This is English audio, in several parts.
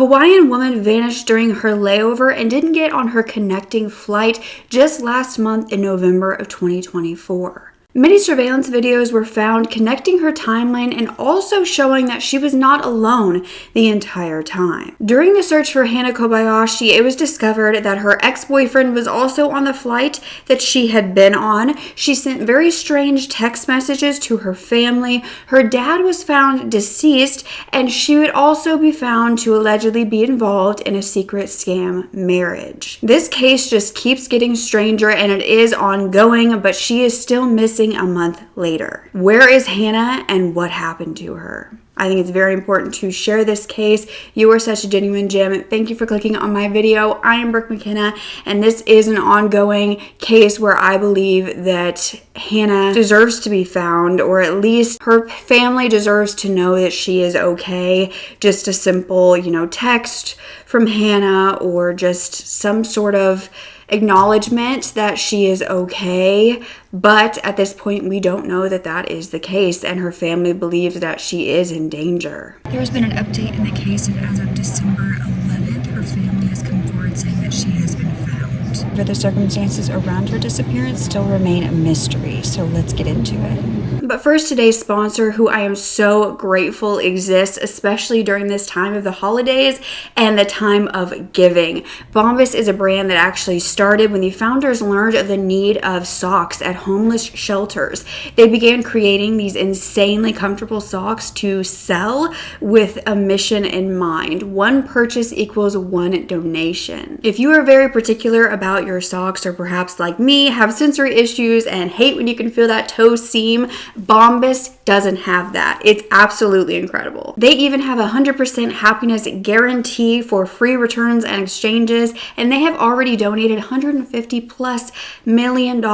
Hawaiian woman vanished during her layover and didn't get on her connecting flight just last month in November of 2024. Many surveillance videos were found connecting her timeline and also showing that she was not alone the entire time. During the search for Hana Kobayashi, it was discovered that her ex-boyfriend was also on the flight that she had been on. She sent very strange text messages to her family. Her dad was found deceased, and she would also be found to allegedly be involved in a secret scam marriage. This case just keeps getting stranger and it is ongoing, but she is still missing a month later. Where is Hana and what happened to her? I think it's very important to share this case. You are such a genuine gem. Thank you for clicking on my video. I am Brooke Mckenna, and this is an ongoing case where I believe that Hana deserves to be found, or at least her family deserves to know that she is okay. Just a simple, text from Hana, or just some sort of acknowledgement that she is okay, but at this point we don't know that that is the case, and her family believes that she is in danger. There's been an update in the case, and as of December 11th, her family has come forward saying that she has been found. But the circumstances around her disappearance still remain a mystery, so let's get into it. But first, today's sponsor, who I am so grateful exists, especially during this time of the holidays and the time of giving. Bombas is a brand that actually started when the founders learned of the need of socks at homeless shelters. They began creating these insanely comfortable socks to sell with a mission in mind. One purchase equals one donation. If you are very particular about your socks, or perhaps like me, have sensory issues and hate when you can feel that toe seam, Bombas doesn't have that. It's absolutely incredible. They even have a 100% happiness guarantee for free returns and exchanges, and they have already donated $150+ million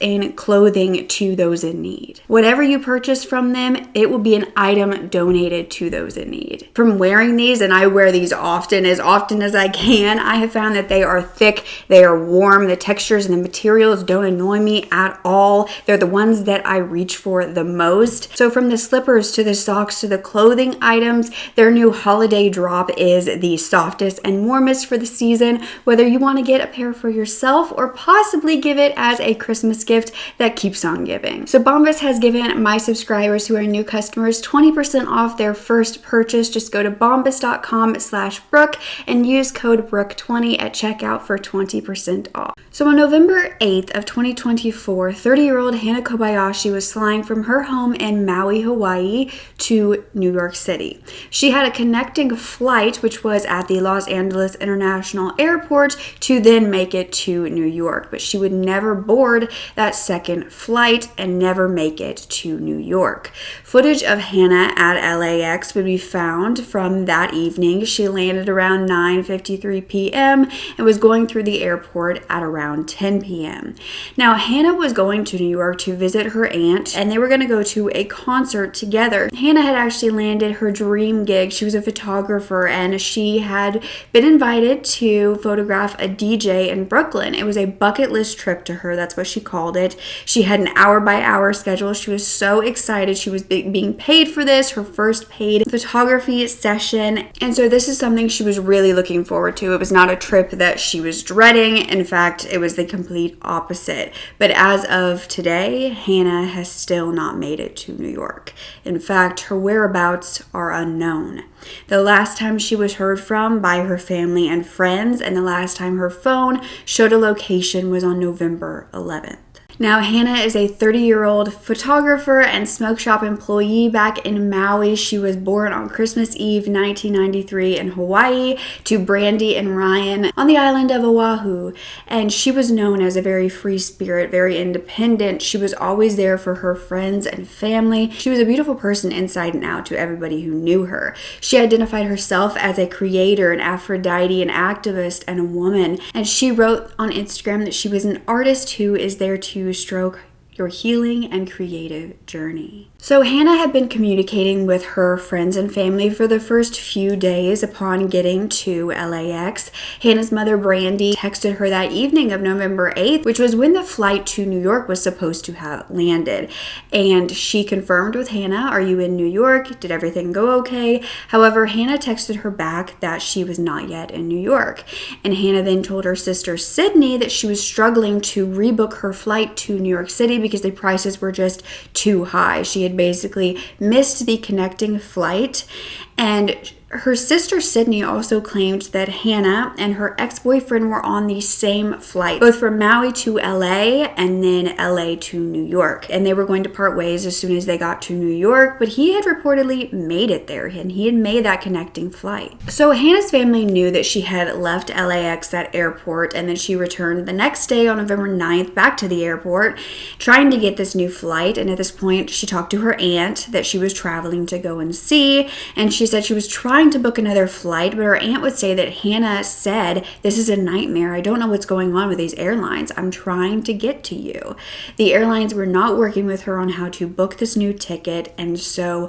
in clothing to those in need. Whatever you purchase from them, it will be an item donated to those in need. From wearing these, and I wear these often as I can, I have found that they are thick, they are warm, the textures and the materials don't annoy me at all. They're the ones that I reach for the most. So from the slippers to the socks to the clothing items, their new holiday drop is the softest and warmest for the season, whether you want to get a pair for yourself or possibly give it as a Christmas gift that keeps on giving. So Bombas has given my subscribers who are new customers 20% off their first purchase. Just go to bombas.com/Brooke and use code Brooke20 at checkout for 20% off. So on November 8th of 2024, 30-year-old Hana Kobayashi was flying from her home in Maui, Hawaii to New York City. She had a connecting flight, which was at the Los Angeles International Airport, to then make it to New York, but she would never board that second flight and never make it to New York. Footage of Hana at LAX would be found from that evening. She landed around 9:53 p.m. and was going through the airport at around 10 p.m. Now, Hana was going to New York to visit her aunt, and they were going to go to a concert together. Hana had actually landed her dream gig. She was a photographer, and she had been invited to photograph a DJ in Brooklyn. It was a bucket list trip to her. That's what she called it. She had an hour-by-hour schedule. She was so excited. She was being paid for this, her first paid photography session. And so this is something she was really looking forward to. It was not a trip that she was dreading. In fact, it was the complete opposite. But as of today, Hana has still not made it to New York. In fact, her whereabouts are unknown. The last time she was heard from by her family and friends, and the last time her phone showed a location, was on November 11th. Now, Hana is a 30-year-old photographer and smoke shop employee back in Maui. She was born on Christmas Eve 1993 in Hawaii to Brandy and Ryan on the island of Oahu. And she was known as a very free spirit, very independent. She was always there for her friends and family. She was a beautiful person inside and out to everybody who knew her. She identified herself as a creator, an Aphrodite, an activist, and a woman. And she wrote on Instagram that she was an artist who is there to stroke your healing and creative journey. So Hannah had been communicating with her friends and family for the first few days upon getting to LAX. Hannah's mother, Brandy, texted her that evening of November 8th, which was when the flight to New York was supposed to have landed. And she confirmed with Hannah, "Are you in New York? Did everything go okay?" However, Hannah texted her back that she was not yet in New York. And Hannah then told her sister, Sydney, that she was struggling to rebook her flight to New York City because the prices were just too high. She had basically missed the connecting flight, and her sister Sydney also claimed that Hannah and her ex-boyfriend were on the same flight, both from Maui to LA and then LA to New York. And they were going to part ways as soon as they got to New York, but he had reportedly made it there and he had made that connecting flight. So Hannah's family knew that she had left LAX at airport, and then she returned the next day on November 9th back to the airport trying to get this new flight. And at this point, she talked to her aunt that she was traveling to go and see, and she said she was trying to book another flight, but her aunt would say that Hannah said, "This is a nightmare. I don't know what's going on with these airlines. I'm trying to get to you." The airlines were not working with her on how to book this new ticket, and so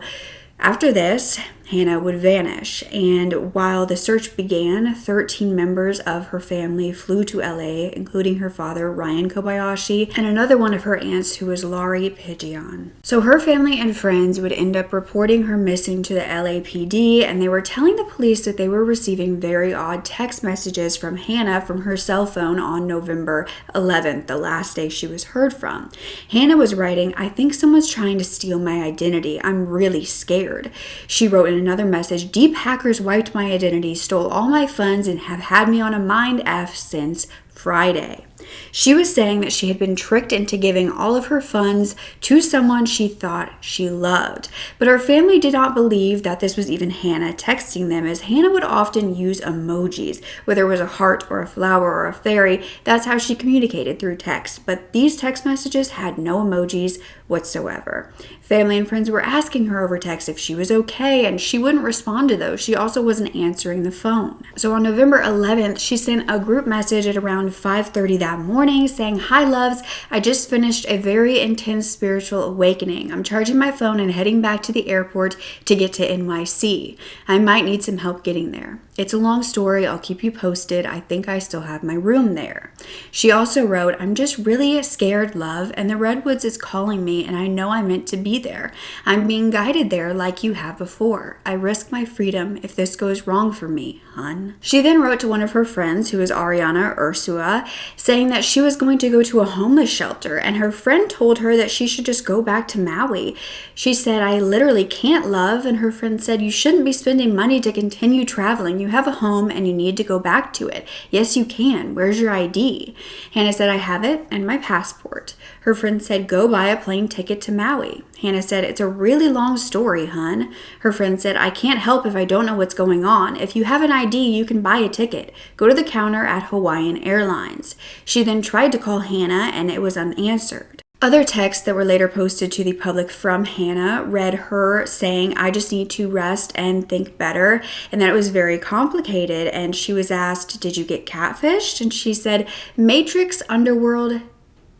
after this, Hannah would vanish. And while the search began, 13 members of her family flew to LA, including her father, Ryan Kobayashi, and another one of her aunts, who was Laurie Pigeon. So her family and friends would end up reporting her missing to the LAPD, and they were telling the police that they were receiving very odd text messages from Hannah from her cell phone on November 11th, the last day she was heard from. Hannah was writing, "I think someone's trying to steal my identity. I'm really scared." She wrote in another message, "Deep hackers wiped my identity, stole all my funds, and have had me on a mind F since Friday." She was saying that she had been tricked into giving all of her funds to someone she thought she loved. But her family did not believe that this was even Hannah texting them, as Hannah would often use emojis, whether it was a heart or a flower or a fairy. That's how she communicated, through text. But these text messages had no emojis whatsoever. Family and friends were asking her over text if she was okay, and she wouldn't respond to those. She also wasn't answering the phone. So on November 11th, she sent a group message at around 5:30 that morning saying, "Hi loves, I just finished a very intense spiritual awakening. I'm charging my phone and heading back to the airport to get to NYC. I might need some help getting there. It's a long story. I'll keep you posted. I think I still have my room there." She also wrote, "I'm just really scared, love, and the Redwoods is calling me, and I know I'm meant to be there. I'm being guided there like you have before. I risk my freedom if this goes wrong for me, hun." She then wrote to one of her friends, who is Ariana Ursua, saying that she was going to go to a homeless shelter, and her friend told her that she should just go back to Maui. She said, "I literally can't, love," and her friend said, "You shouldn't be spending money to continue traveling. You have a home and you need to go back to it. Yes, you can. Where's your ID?" Hannah said, "I have it and my passport." Her friend said, "Go buy a plane ticket to Maui." Hannah said, "It's a really long story, hun." Her friend said, "I can't help if I don't know what's going on. If you have an ID, you can buy a ticket. Go to the counter at Hawaiian Airlines." She then tried to call Hannah and it was unanswered. Other texts that were later posted to the public from Hannah read her saying, "I just need to rest and think better," and that it was very complicated. And she was asked, "Did you get catfished?" And she said, "Matrix, underworld,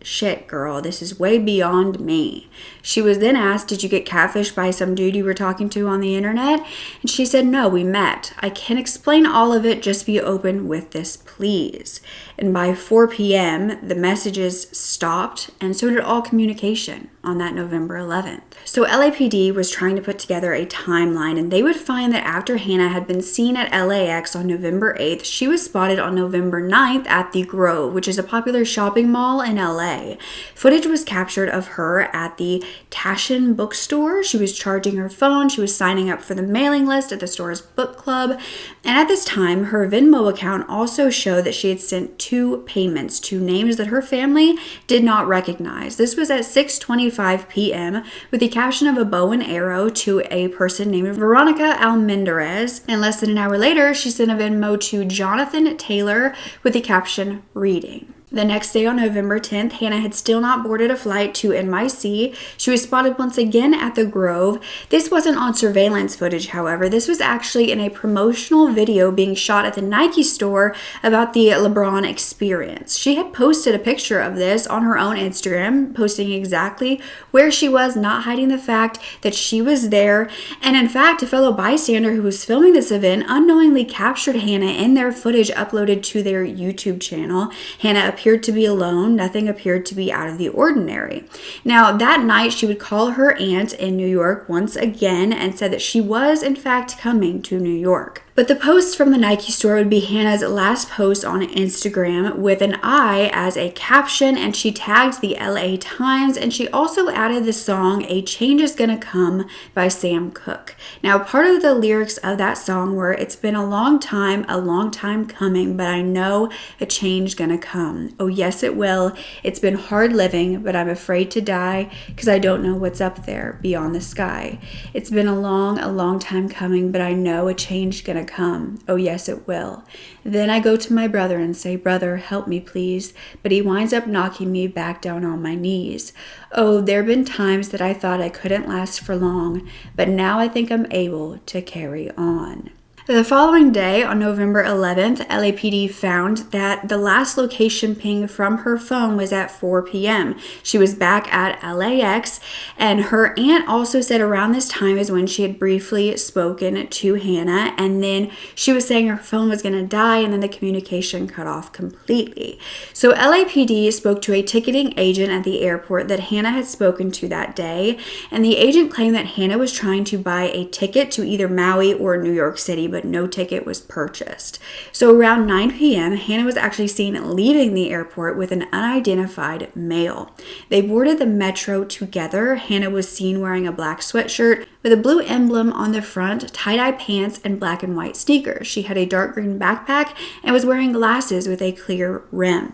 shit, girl, this is way beyond me." She was then asked, "Did you get catfished by some dude you were talking to on the internet?" And she said, "No, we met. I can explain all of it. Just be open with this, please." And by 4 p.m., the messages stopped, and so did all communication on that November 11th. So LAPD was trying to put together a timeline, and they would find that after Hannah had been seen at LAX on November 8th, she was spotted on November 9th at the Grove, which is a popular shopping mall in LA. Footage was captured of her at the Taschen bookstore. She was charging her phone. She was signing up for the mailing list at the store's book club. And at this time, her Venmo account also showed that she had sent 2 payments to names that her family did not recognize. This was at 6:25 p.m. with the caption of a bow and arrow to a person named Veronica Almendarez. And less than an hour later, she sent a Venmo to Jonathan Taylor with the caption, "Reading." The next day on November 10th, Hannah had still not boarded a flight to NYC. She was spotted once again at the Grove. This wasn't on surveillance footage, however. This was actually in a promotional video being shot at the Nike store about the LeBron experience. She had posted a picture of this on her own Instagram, posting exactly where she was, not hiding the fact that she was there. And in fact, a fellow bystander who was filming this event unknowingly captured Hannah in their footage uploaded to their YouTube channel. Hannah appeared to be alone. Nothing appeared to be out of the ordinary. Now, that night, she would call her aunt in New York once again and said that she was, in fact, coming to New York. But the post from the Nike store would be Hannah's last post on Instagram with an I as a caption, and she tagged the LA Times, and she also added the song A Change Is Gonna Come by Sam Cooke. Now, part of the lyrics of that song were, "It's been a long time coming, but I know a change gonna come. Oh yes, it will. It's been hard living, but I'm afraid to die because I don't know what's up there beyond the sky. It's been a long time coming, but I know a change gonna come. Oh yes, it will. Then I go to my brother and say, brother, help me please. But he winds up knocking me back down on my knees. Oh, there've been times that I thought I couldn't last for long, but now I think I'm able to carry on." The following day, on November 11th, LAPD found that the last location ping from her phone was at 4 p.m. She was back at LAX, and her aunt also said around this time is when she had briefly spoken to Hannah, and then she was saying her phone was going to die, and then the communication cut off completely. So LAPD spoke to a ticketing agent at the airport that Hannah had spoken to that day, and the agent claimed that Hannah was trying to buy a ticket to either Maui or New York City, but no ticket was purchased. So around 9 p.m., Hannah was actually seen leaving the airport with an unidentified male. They boarded the metro together. Hannah was seen wearing a black sweatshirt with a blue emblem on the front, tie-dye pants, and black and white sneakers. She had a dark green backpack and was wearing glasses with a clear rim.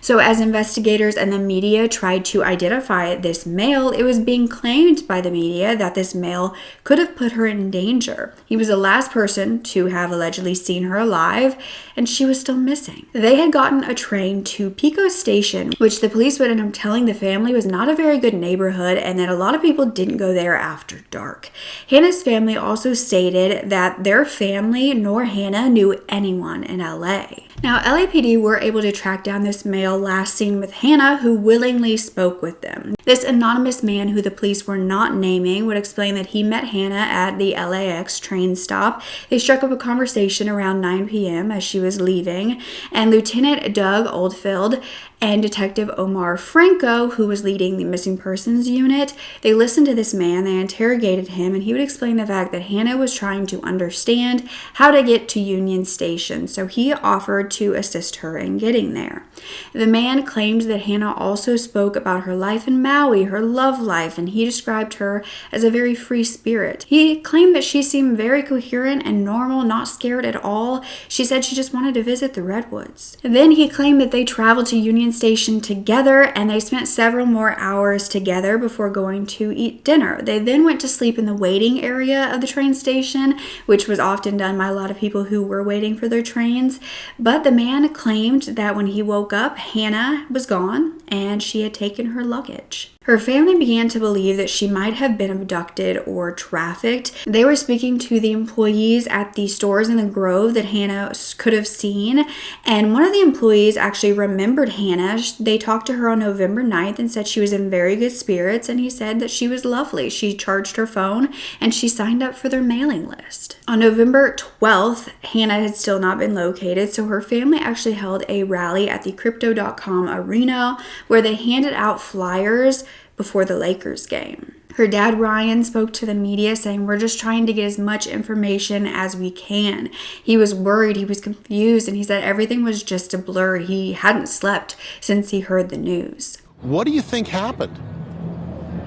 So as investigators and the media tried to identify this male, it was being claimed by the media that this male could have put her in danger. He was the last person to have allegedly seen her alive, and she was still missing. They had gotten a train to Pico Station, which the police would end up telling the family was not a very good neighborhood and that a lot of people didn't go there after dark. Hannah's family also stated that their family nor Hannah knew anyone in LA. Now, LAPD were able to track down this male last seen with Hannah, who willingly spoke with them. This anonymous man, who the police were not naming, would explain that he met Hannah at the LAX train stop. They struck up a conversation around 9 p.m. as she was leaving, and Lieutenant Doug Oldfield and Detective Omar Franco, who was leading the missing persons unit, they listened to this man, they interrogated him, and he would explain the fact that Hannah was trying to understand how to get to Union Station, so he offered to assist her in getting there. The man claimed that Hannah also spoke about her life in Maui, her love life, and he described her as a very free spirit. He claimed that she seemed very coherent and normal, not scared at all. She said she just wanted to visit the redwoods. And then he claimed that they traveled to Union Station together, and they spent several more hours together before going to eat dinner. They then went to sleep in the waiting area of the train station, which was often done by a lot of people who were waiting for their trains. But the man claimed that when he woke up, Hannah was gone and she had taken her luggage. Her family began to believe that she might have been abducted or trafficked. They were speaking to the employees at the stores in the Grove that Hannah could have seen, and one of the employees actually remembered Hannah. They talked to her on November 9th and said she was in very good spirits, and he said that she was lovely. She charged her phone and she signed up for their mailing list. On November 12th, Hannah had still not been located, so her family actually held a rally at the Crypto.com arena where they handed out flyers before the Lakers game. Her dad, Ryan, spoke to the media saying, "We're just trying to get as much information as we can." He was worried, he was confused, and he said everything was just a blur. He hadn't slept since he heard the news. What do you think happened?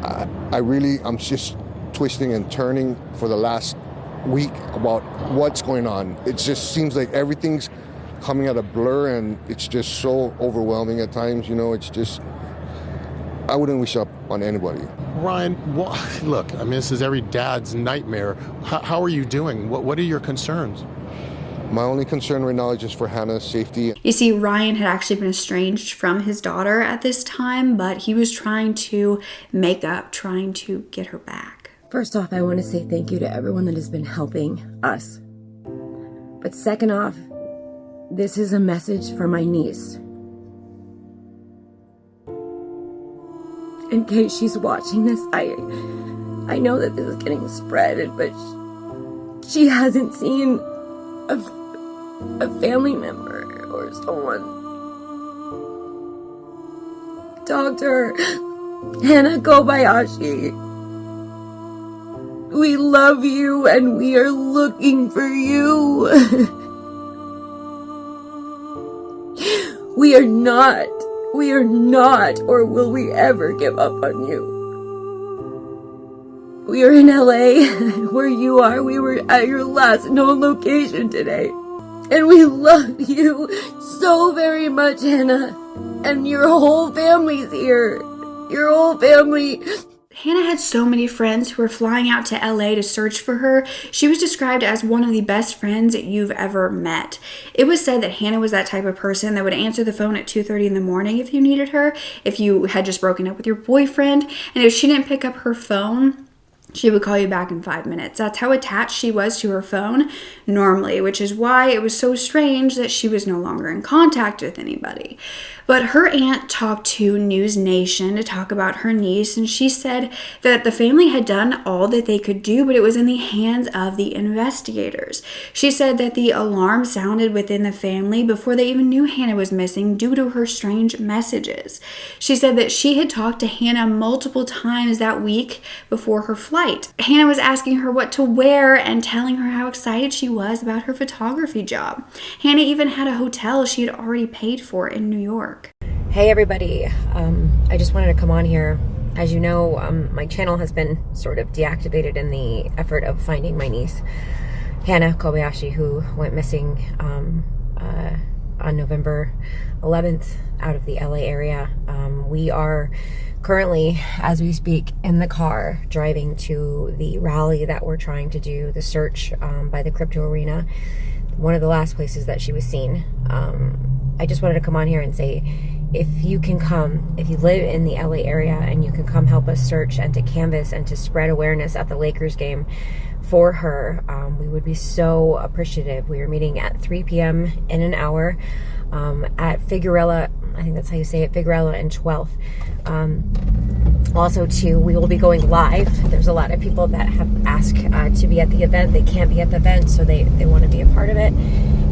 I'm just twisting and turning for the last week about what's going on. It just seems like everything's coming at a blur, and it's just so overwhelming at times. It's just, I wouldn't wish up on anybody. Ryan, look, this is every dad's nightmare. How are you doing? What are your concerns? My only concern right now is just for Hannah's safety. You see, Ryan had actually been estranged from his daughter at this time, but he was trying to make up, trying to get her back. First off, I want to say thank you to everyone that has been helping us. But second off, this is a message for my niece. In case she's watching this, I know that this is getting spread, but she hasn't seen a family member or someone talk to her. Hannah Kobayashi, we love you and we are looking for you. We are not, or will we ever give up on you. We are in LA, where you are. We were at your last known location today. And we love you so very much, Hannah. And your whole family's here. Your whole family. Hannah had so many friends who were flying out to LA to search for her. She was described as one of the best friends that you've ever met. It was said that Hannah was that type of person that would answer the phone at 2:30 in the morning if you needed her, if you had just broken up with your boyfriend, and if she didn't pick up her phone, she would call you back in 5 minutes. That's how attached she was to her phone normally, which is why it was so strange that she was no longer in contact with anybody. But her aunt talked to News Nation to talk about her niece, and she said that the family had done all that they could do, but it was in the hands of the investigators. She said that the alarm sounded within the family before they even knew Hannah was missing due to her strange messages. She said that she had talked to Hannah multiple times that week before her flight. Hannah was asking her what to wear and telling her how excited she was about her photography job. Hannah even had a hotel she had already paid for in New York. Hey everybody, I just wanted to come on here. As you know, my channel has been sort of deactivated in the effort of finding my niece, Hannah Kobayashi, who went missing on November 11th out of the LA area. We are currently, as we speak, in the car driving to the rally that we're trying to do, the search by the crypto arena, one of the last places that she was seen. I just wanted to come on here and say, if you can come, if you live in the LA area and you can come help us search and to canvas and to spread awareness at the Lakers game for her, we would be so appreciative. We are meeting at 3 p.m. in an hour at Figueroa, I think that's how you say it, Figueroa and 12th. Also, too, we will be going live. There's a lot of people that have asked to be at the event. They can't be at the event, so they want to be a part of it.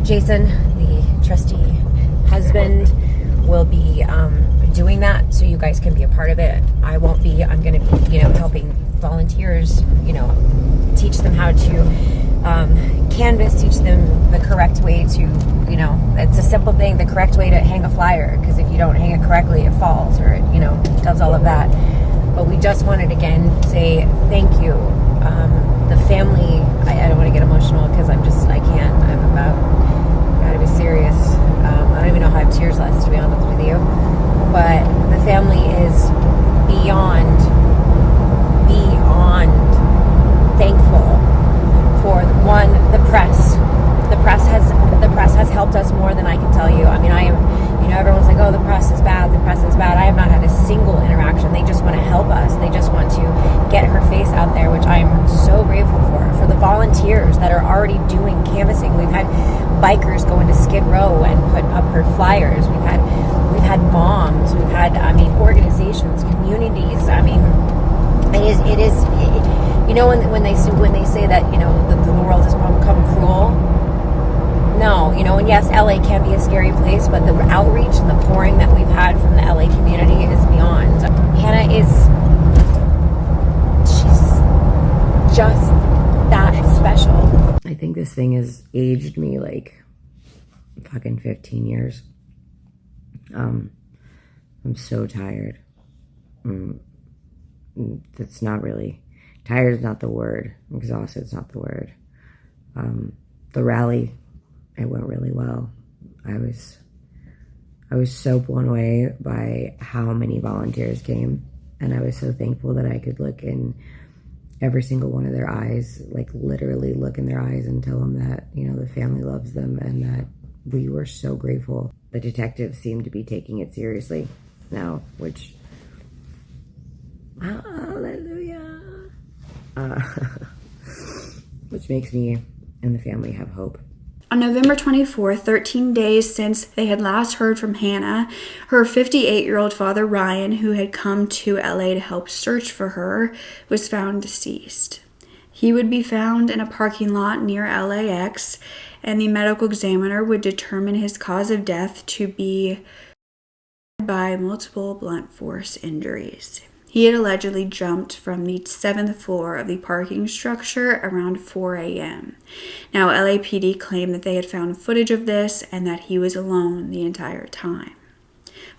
Jason, the trustee husband, will be doing that, so you guys can be a part of it. I won't be. I'm going to be, helping volunteers, teach them how to canvas, teach them the correct way to, it's a simple thing, the correct way to hang a flyer, because if you don't hang it correctly, it falls, or it does all of that. But we just wanted, again, say thank you. The family, I don't want to get emotional, because I can't. Gotta be serious. I don't even know if I have tears left, to be honest with you. But the family is beyond thankful for, one, the press. The press has helped us more than I can tell you. I mean, I am, everyone's like, oh, the press is bad. I have not had a single interaction. They just want to help us. They just want to get her face out there, which I'm so grateful for. For the volunteers that are already doing canvassing. We've had bikers go into Skid Row and put up her flyers. We've had moms. We've had, organizations, communities. It is. When they say that the world has become cruel. No, and yes, LA can be a scary place, but the outreach and the pouring that we've had from the LA community is beyond. Hannah she's just that special. I think this thing has aged me like fucking 15 years. I'm so tired. That's not really, tired is not the word. Exhausted is not the word. The rally, it went really well. I was so blown away by how many volunteers came, and I was so thankful that I could look in every single one of their eyes, like literally look in their eyes and tell them that, you know, the family loves them and that we were so grateful. The detectives seem to be taking it seriously now, which, hallelujah, which makes me and the family have hope. On November 24th, 13 days since they had last heard from Hannah, her 58-year-old father, Ryan, who had come to LA to help search for her, was found deceased. He would be found in a parking lot near LAX, and the medical examiner would determine his cause of death to be by multiple blunt force injuries. He had allegedly jumped from the 7th floor of the parking structure around 4 a.m. Now, LAPD claimed that they had found footage of this and that he was alone the entire time,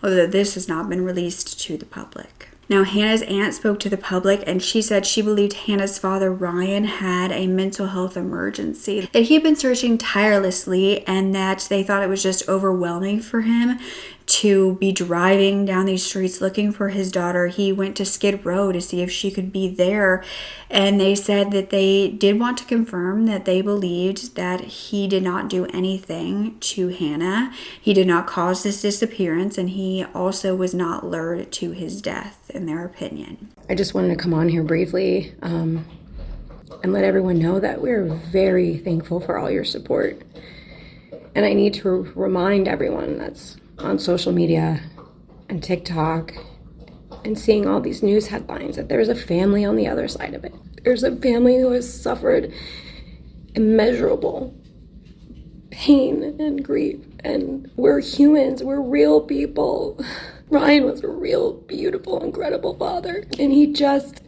although this has not been released to the public. Now, Hannah's aunt spoke to the public, and she said she believed Hannah's father, Ryan, had a mental health emergency, that he had been searching tirelessly, and that they thought it was just overwhelming for him to be driving down these streets looking for his daughter. He went to Skid Row to see if she could be there, and they said that they did want to confirm that they believed that he did not do anything to Hannah. He did not cause this disappearance, and he also was not lured to his death, in their opinion. I just wanted to come on here briefly and let everyone know that we're very thankful for all your support. And I need to remind everyone that's on social media and TikTok and seeing all these news headlines that there's a family on the other side of it. There's a family who has suffered immeasurable pain and grief, and we're humans, we're real people. Ryan was a real, beautiful, incredible father, and he just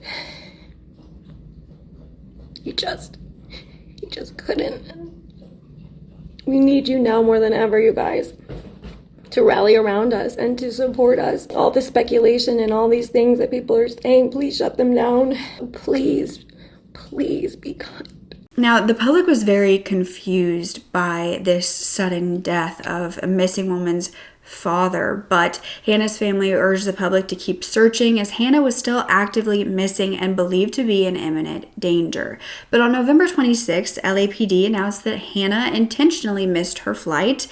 couldn't. We need you now more than ever, you guys, to rally around us and to support us. All the speculation and all these things that people are saying, please shut them down. Please be kind. Now, the public was very confused by this sudden death of a missing woman's father, but Hannah's family urged the public to keep searching as Hannah was still actively missing and believed to be in imminent danger. But on November 26th, LAPD announced that Hannah intentionally missed her flight.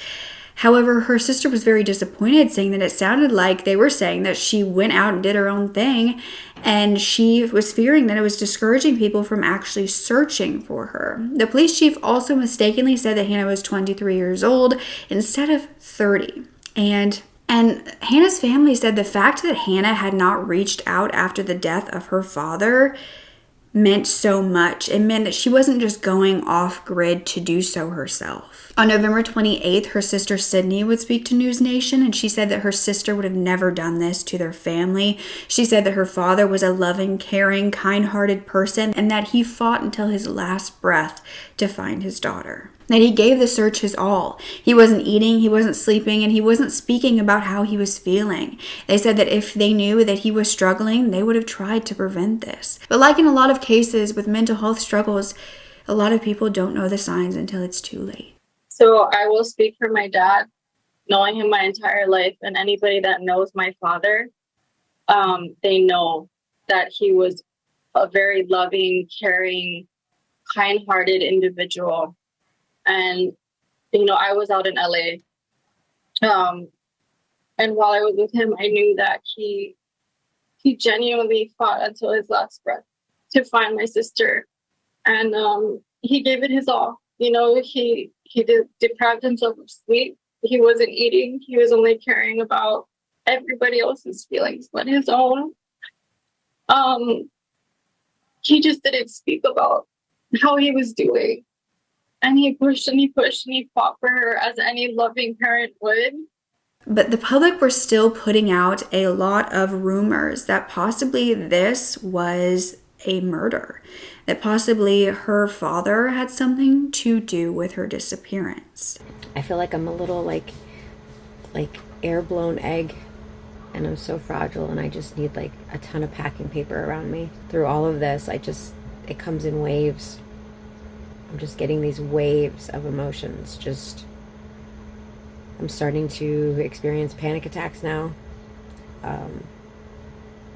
However, her sister was very disappointed, saying that it sounded like they were saying that she went out and did her own thing, and she was fearing that it was discouraging people from actually searching for her. The police chief also mistakenly said that Hannah was 23 years old instead of 30. And Hannah's family said the fact that Hannah had not reached out after the death of her father meant so much. It meant that she wasn't just going off grid to do so herself. On November 28th, her sister Sydney would speak to News Nation, and she said that her sister would have never done this to their family. She said that her father was a loving, caring, kind-hearted person, and that he fought until his last breath to find his daughter. That he gave the search his all. He wasn't eating, he wasn't sleeping, and he wasn't speaking about how he was feeling. They said that if they knew that he was struggling, they would have tried to prevent this. But like in a lot of cases with mental health struggles, a lot of people don't know the signs until it's too late. So I will speak for my dad, knowing him my entire life, and anybody that knows my father, they know that he was a very loving, caring, kind-hearted individual. And, you know, I was out in LA. And while I was with him, I knew that he genuinely fought until his last breath to find my sister. And he gave it his all. You know, he deprived himself of sleep. He wasn't eating. He was only caring about everybody else's feelings but his own. He just didn't speak about how he was doing. And he pushed and he pushed and he fought for her as any loving parent would. But the public were still putting out a lot of rumors that possibly this was a murder, that possibly her father had something to do with her disappearance. I feel like I'm a little like air-blown egg, and I'm so fragile, and I just need like a ton of packing paper around me. Through all of this, it comes in waves. I'm just getting these waves of emotions. I'm starting to experience panic attacks now,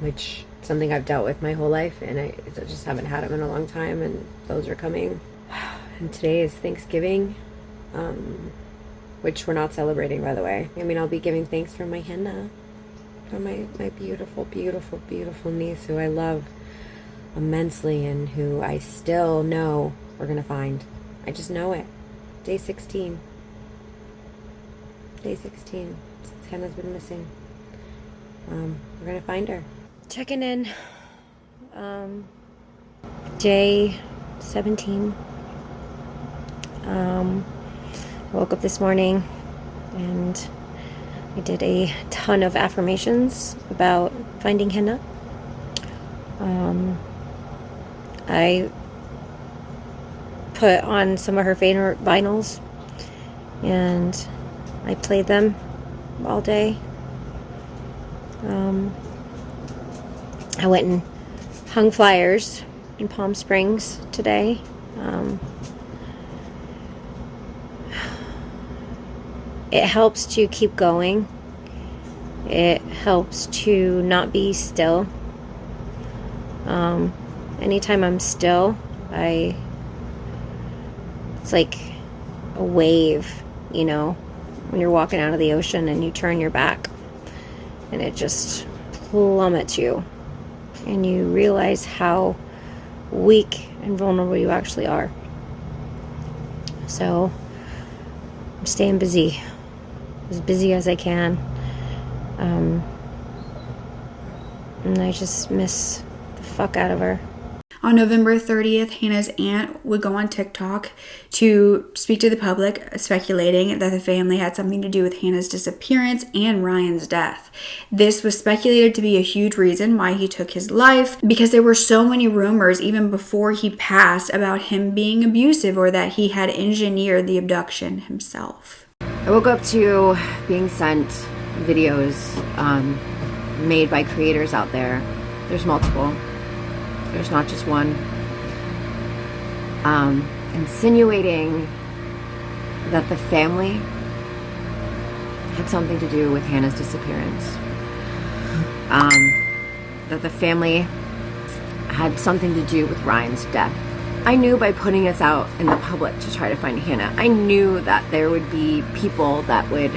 which something I've dealt with my whole life, and I just haven't had them in a long time, and those are coming. And today is Thanksgiving, which we're not celebrating, by the way. I mean, I'll be giving thanks for my henna, for my beautiful, beautiful, beautiful niece, who I love immensely and who I still know we're gonna find. I just know it. Day 16. Day 16 since Hannah's been missing. We're gonna find her. Checking in. Day 17. I woke up this morning and I did a ton of affirmations about finding Hannah. I put on some of her favorite vinyls and I played them all day. I went and hung flyers in Palm Springs today. It helps to keep going. It helps to not be still. Anytime I'm still, it's like a wave, you know, when you're walking out of the ocean and you turn your back and it just plummets you and you realize how weak and vulnerable you actually are. So I'm staying busy, as busy as I can, and I just miss the fuck out of her. On November 30th, Hannah's aunt would go on TikTok to speak to the public, speculating that the family had something to do with Hannah's disappearance and Ryan's death. This was speculated to be a huge reason why he took his life, because there were so many rumors even before he passed about him being abusive or that he had engineered the abduction himself. I woke up to being sent videos made by creators out there. There's multiple. There's not just one. Insinuating that the family had something to do with Hannah's disappearance. That the family had something to do with Ryan's death. I knew by putting this out in the public to try to find Hannah, I knew that there would be people that would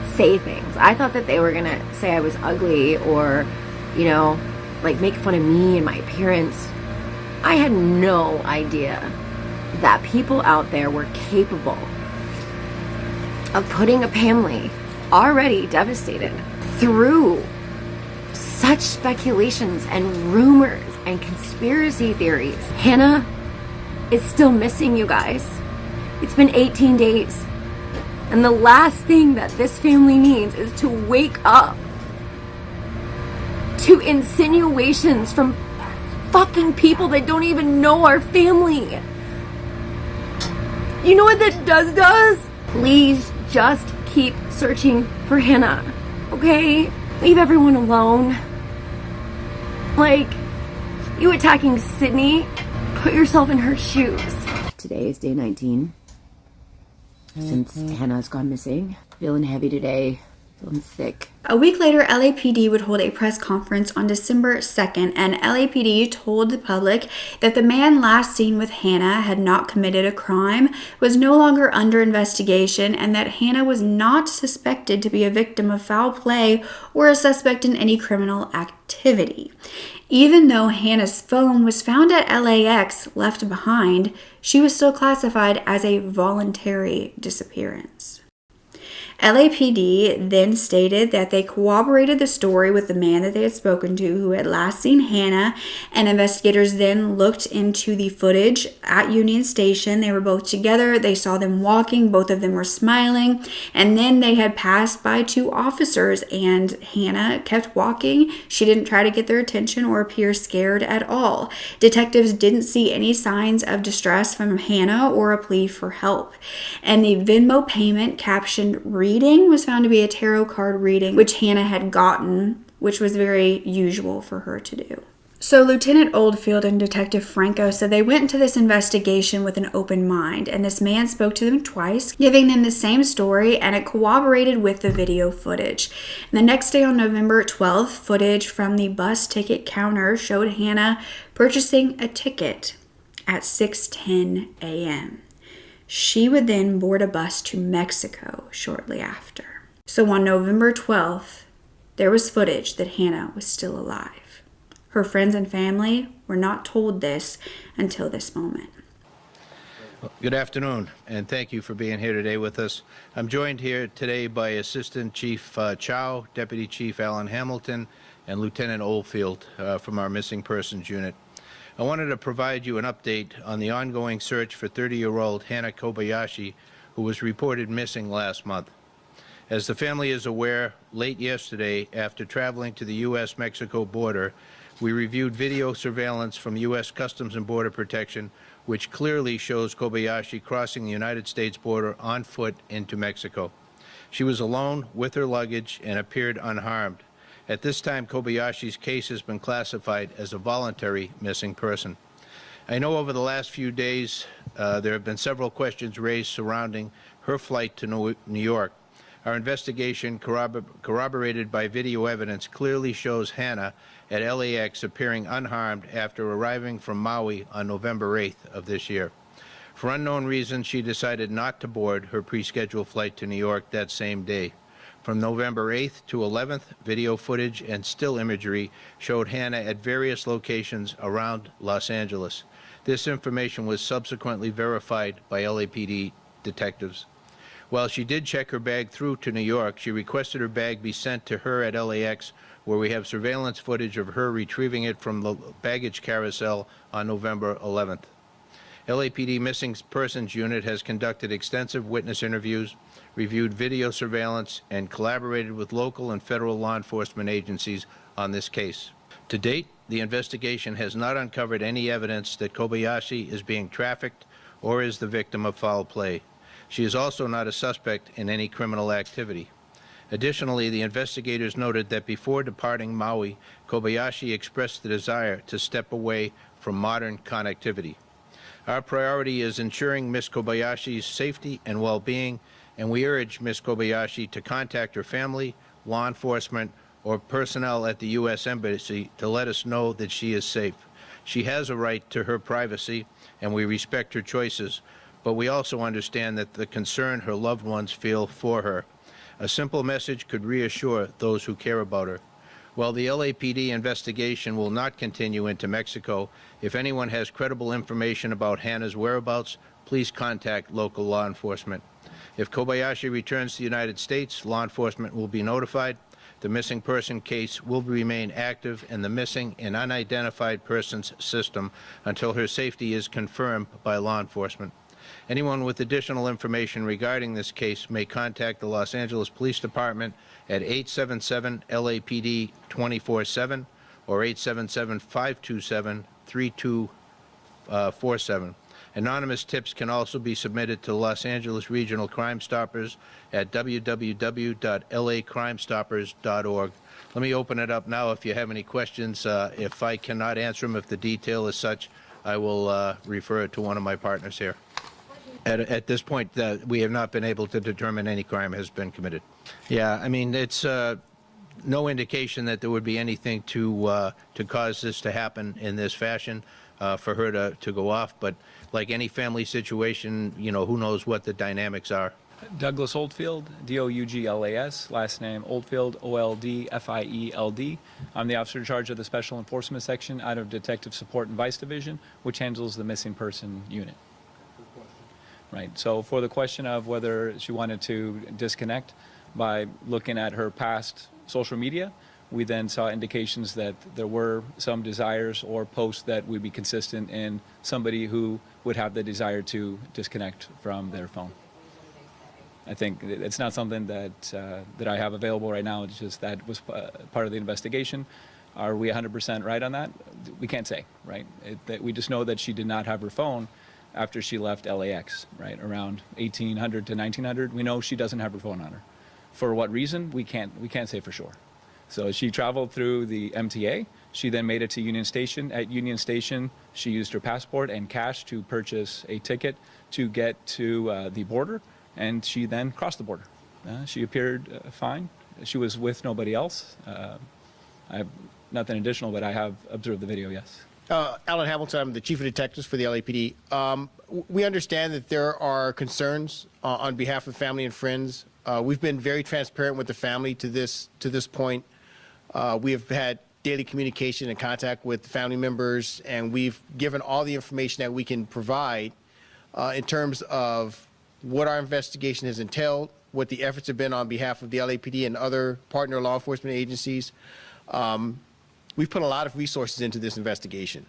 say things. I thought that they were gonna say I was ugly or, you know, like make fun of me and my appearance. I had no idea that people out there were capable of putting a family already devastated through such speculations and rumors and conspiracy theories. Hannah is still missing, you guys. It's been 18 days. And the last thing that this family needs is to wake up to insinuations from fucking people that don't even know our family. You know what that does? Please just keep searching for Hannah, okay? Leave everyone alone. Like, you attacking Sydney, put yourself in her shoes. Today is day 19 since Hannah's gone missing. Feeling heavy today. Feeling sick. A week later, LAPD would hold a press conference on December 2nd, and LAPD told the public that the man last seen with Hannah had not committed a crime, was no longer under investigation, and that Hannah was not suspected to be a victim of foul play or a suspect in any criminal activity. Even though Hannah's phone was found at LAX left behind, she was still classified as a voluntary disappearance. LAPD then stated that they corroborated the story with the man that they had spoken to who had last seen Hannah, and investigators then looked into the footage at Union Station. They were both together. They saw them walking. Both of them were smiling, and then they had passed by two officers, and Hannah kept walking. She didn't try to get their attention or appear scared at all. Detectives didn't see any signs of distress from Hannah or a plea for help, and the Venmo payment captioned reading was found to be a tarot card reading, which Hannah had gotten, which was very usual for her to do. So Lieutenant Oldfield and Detective Franco said they went into this investigation with an open mind, and this man spoke to them twice, giving them the same story, and it corroborated with the video footage. And the next day on November 12th, footage from the bus ticket counter showed Hannah purchasing a ticket at 6:10 a.m. She would then board a bus to Mexico shortly after. So on November 12th, there was footage that Hannah was still alive. Her friends and family were not told this until this moment. Good afternoon, and thank you for being here today with us. I'm joined here today by Assistant Chief Chow, Deputy Chief Alan Hamilton, and Lieutenant Oldfield from our Missing Persons Unit. I wanted to provide you an update on the ongoing search for 30-year-old Hannah Kobayashi, who was reported missing last month. As the family is aware, late yesterday, after traveling to the U.S.-Mexico border, we reviewed video surveillance from U.S. Customs and Border Protection, which clearly shows Kobayashi crossing the United States border on foot into Mexico. She was alone with her luggage and appeared unharmed. At this time, Kobayashi's case has been classified as a voluntary missing person. I know over the last few days there have been several questions raised surrounding her flight to New York. Our investigation, corroborated by video evidence, clearly shows Hannah at LAX appearing unharmed after arriving from Maui on November 8th of this year. For unknown reasons, she decided not to board her pre-scheduled flight to New York that same day. From November 8th to 11th, video footage and still imagery showed Hannah at various locations around Los Angeles. This information was subsequently verified by LAPD detectives. While she did check her bag through to New York, she requested her bag be sent to her at LAX, where we have surveillance footage of her retrieving it from the baggage carousel on November 11th. LAPD Missing Persons Unit has conducted extensive witness interviews, reviewed video surveillance, and collaborated with local and federal law enforcement agencies on this case. To date, the investigation has not uncovered any evidence that Kobayashi is being trafficked or is the victim of foul play. She is also not a suspect in any criminal activity. Additionally, the investigators noted that before departing Maui, Kobayashi expressed the desire to step away from modern connectivity. Our priority is ensuring Ms. Kobayashi's safety and well-being, and we urge Ms. Kobayashi to contact her family, law enforcement, or personnel at the U.S. Embassy to let us know that she is safe. She has a right to her privacy, and we respect her choices, but we also understand that the concern her loved ones feel for her. A simple message could reassure those who care about her. While the LAPD investigation will not continue into Mexico, if anyone has credible information about Hannah's whereabouts, please contact local law enforcement. If Kobayashi returns to the United States, law enforcement will be notified. The missing person case will remain active in the missing and unidentified persons system until her safety is confirmed by law enforcement. Anyone with additional information regarding this case may contact the Los Angeles Police Department at 877-LAPD-24-7 or 877-527-3247. Anonymous tips can also be submitted to Los Angeles Regional Crime Stoppers at www.lacrimestoppers.org. Let me open it up now if you have any questions. If I cannot answer them, if the detail is such, I will refer it to one of my partners here. At this point, we have not been able to determine any crime has been committed. Yeah, I mean, it's no indication that there would be anything to cause this to happen in this fashion, for her to go off. But like any family situation, you know, who knows what the dynamics are. Douglas Oldfield, D-O-U-G-L-A-S, last name Oldfield, O-L-D-F-I-E-L-D. I'm the officer in charge of the Special Enforcement Section out of Detective Support and Vice Division, which handles the missing person unit. Right, so for the question of whether she wanted to disconnect, by looking at her past social media, we then saw indications that there were some desires or posts that would be consistent in somebody who would have the desire to disconnect from their phone. I think it's not something that I have available right now. It's just that was part of the investigation. Are we 100% right on that? We can't say, right? We just know that she did not have her phone after she left LAX, right, around 1800 to 1900. We know she doesn't have her phone on her. For what reason? We can't say for sure. So she traveled through the MTA She then made it to Union Station. At Union Station, she used her passport and cash to purchase a ticket to get to the border, and she then crossed the border. She appeared fine. She was with nobody else. I have nothing additional, but I have observed the video, yes. Alan Hamilton, I'm the Chief of Detectives for the LAPD. We understand that there are concerns on behalf of family and friends. We've been very transparent with the family to this point. We have had daily communication and contact with family members, and we've given all the information that we can provide in terms of what our investigation has entailed, what the efforts have been on behalf of the LAPD and other partner law enforcement agencies. We've put a lot of resources into this investigation.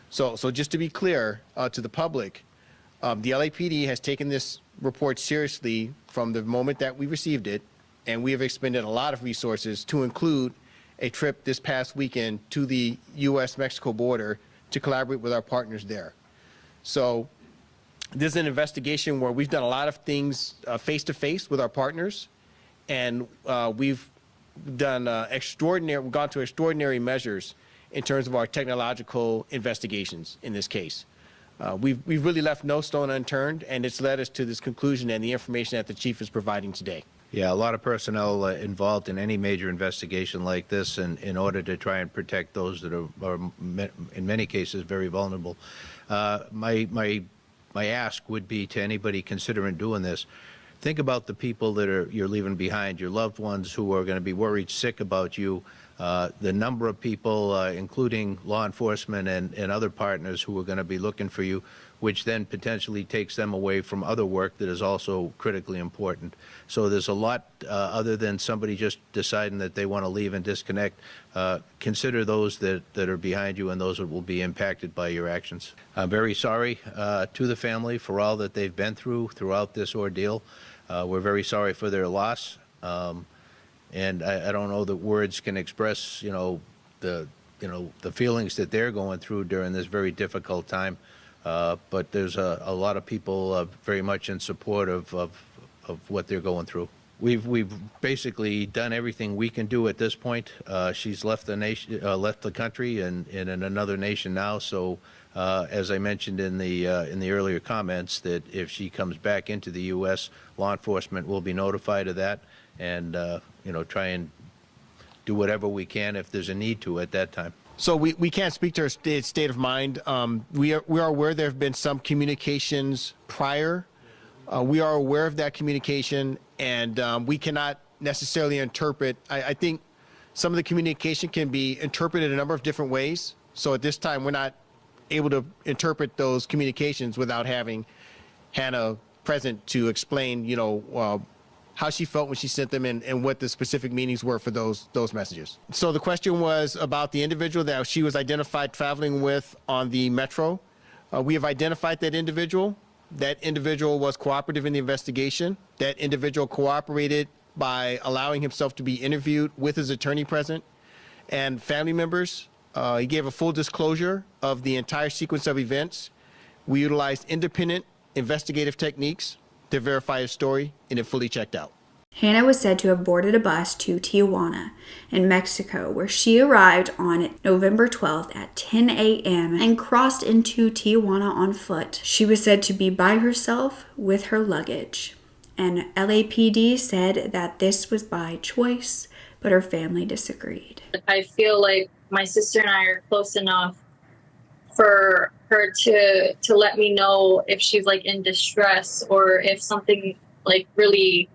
So just to be clear to the public, the LAPD has taken this report seriously from the moment that we received it, and we have expended a lot of resources to include a trip this past weekend to the U.S.-Mexico border to collaborate with our partners there. So this is an investigation where we've done a lot of things face-to-face with our partners, and we've done we've gone to extraordinary measures in terms of our technological investigations in this case. We've really left no stone unturned, and it's led us to this conclusion and the information that the chief is providing today. Yeah, a lot of personnel involved in any major investigation like this, and in order to try and protect those that are in many cases very vulnerable. My ask would be to anybody considering doing this, think about the people that you're leaving behind, your loved ones who are going to be worried sick about you, the number of people, including law enforcement and other partners who are going to be looking for you, which then potentially takes them away from other work that is also critically important. So there's a lot other than somebody just deciding that they want to leave and disconnect. Consider those that are behind you and those that will be impacted by your actions. I'm very sorry to the family for all that they've been through throughout this ordeal. We're very sorry for their loss. And I don't know that words can express, the feelings that they're going through during this very difficult time. But there's a lot of people very much in support of what they're going through. We've basically done everything we can do at this point. She's left the nation, left the country, and in another nation now. So, as I mentioned in the earlier comments, that if she comes back into the U.S., law enforcement will be notified of that, and try and do whatever we can if there's a need to at that time. So we can't speak to her state of mind. We are aware there have been some communications prior. We are aware of that communication, and we cannot necessarily interpret. I think some of the communication can be interpreted a number of different ways. So at this time, we're not able to interpret those communications without having Hannah present to explain, how she felt when she sent them and what the specific meanings were for those messages. So the question was about the individual that she was identified traveling with on the metro. We have identified that individual. That individual was cooperative in the investigation. That individual cooperated by allowing himself to be interviewed with his attorney present and family members. He gave a full disclosure of the entire sequence of events. We utilized independent investigative techniques to verify his story, and it fully checked out. Hannah was said to have boarded a bus to Tijuana in Mexico, where she arrived on November 12th at 10 a.m. and crossed into Tijuana on foot. She was said to be by herself with her luggage, and LAPD said that this was by choice, but her family disagreed. I feel like my sister and I are close enough for her to let me know if she's in distress or if something really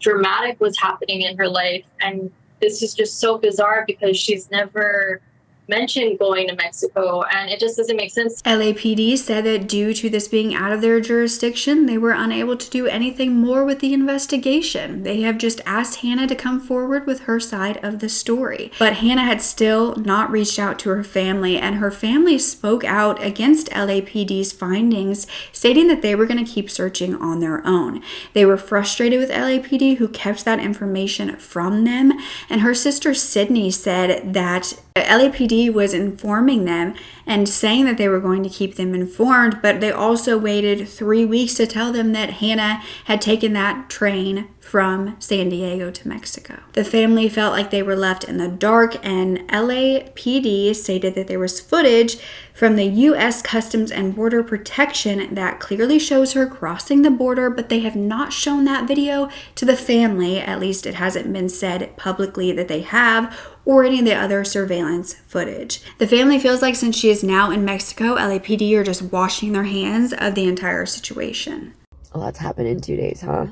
dramatic was happening in her life. And this is just so bizarre because she's never mentioned going to Mexico, and it just doesn't make sense. LAPD said that due to this being out of their jurisdiction, they were unable to do anything more with the investigation. They have just asked Hannah to come forward with her side of the story. But Hannah had still not reached out to her family, and her family spoke out against LAPD's findings, stating that they were going to keep searching on their own. They were frustrated with LAPD, who kept that information from them, and her sister Sydney said that LAPD was informing them and saying that they were going to keep them informed, but they also waited 3 weeks to tell them that Hannah had taken that train from San Diego to Mexico. The family felt like they were left in the dark, and LAPD stated that there was footage from the U.S. Customs and Border Protection that clearly shows her crossing the border, but they have not shown that video to the family. At least it hasn't been said publicly that they have, or any of the other surveillance footage. The family feels like since she is now in Mexico, LAPD are just washing their hands of the entire situation. A lot's happened in 2 days, huh?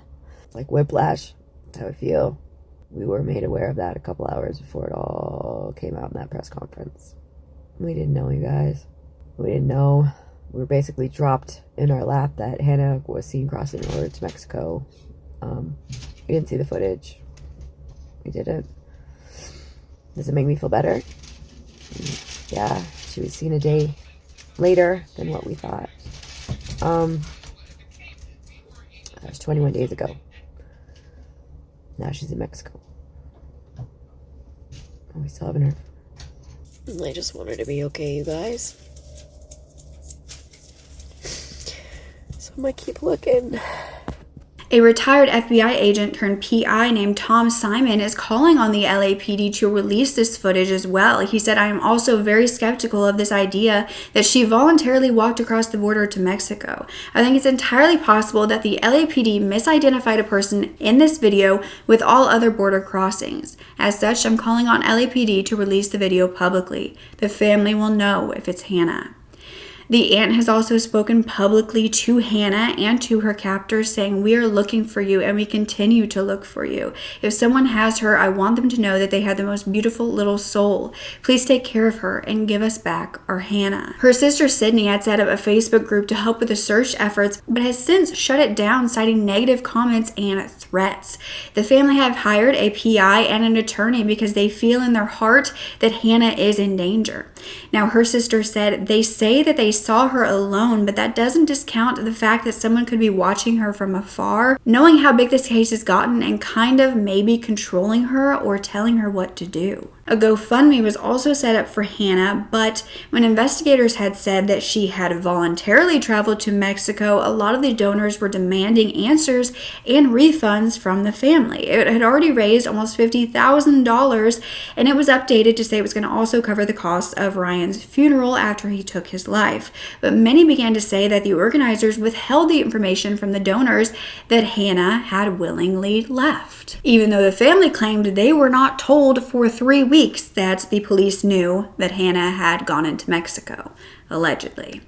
Like whiplash. That's how I feel. We were made aware of that a couple hours before it all came out in that press conference. We didn't know, you guys. We didn't know. We were basically dropped in our lap that Hannah was seen crossing over to Mexico. We didn't see the footage. We didn't. Does it make me feel better? Yeah, she was seen a day later than what we thought. That was 21 days ago. Now she's in Mexico. And we still haven't heard. I just want her to be okay, you guys. So I'm gonna keep looking. A retired FBI agent turned PI named Tom Simon is calling on the LAPD to release this footage as well. He said, "I am also very skeptical of this idea that she voluntarily walked across the border to Mexico. I think it's entirely possible that the LAPD misidentified a person in this video with all other border crossings. As such, I'm calling on LAPD to release the video publicly. The family will know if it's Hannah." The aunt has also spoken publicly to Hannah and to her captors, saying, "We are looking for you and we continue to look for you. If someone has her, I want them to know that they have the most beautiful little soul. Please take care of her and give us back our Hannah." Her sister Sydney had set up a Facebook group to help with the search efforts, but has since shut it down, citing negative comments and threats. The family have hired a PI and an attorney because they feel in their heart that Hannah is in danger. Now, her sister said, "They say that they saw her alone, but that doesn't discount the fact that someone could be watching her from afar, knowing how big this case has gotten and kind of maybe controlling her or telling her what to do." A GoFundMe was also set up for Hannah, but when investigators had said that she had voluntarily traveled to Mexico, a lot of the donors were demanding answers and refunds from the family. It had already raised almost $50,000, and it was updated to say it was going to also cover the costs of Ryan's funeral after he took his life. But many began to say that the organizers withheld the information from the donors that Hannah had willingly left, even though the family claimed they were not told for 3 weeks that the police knew that Hannah had gone into Mexico, allegedly.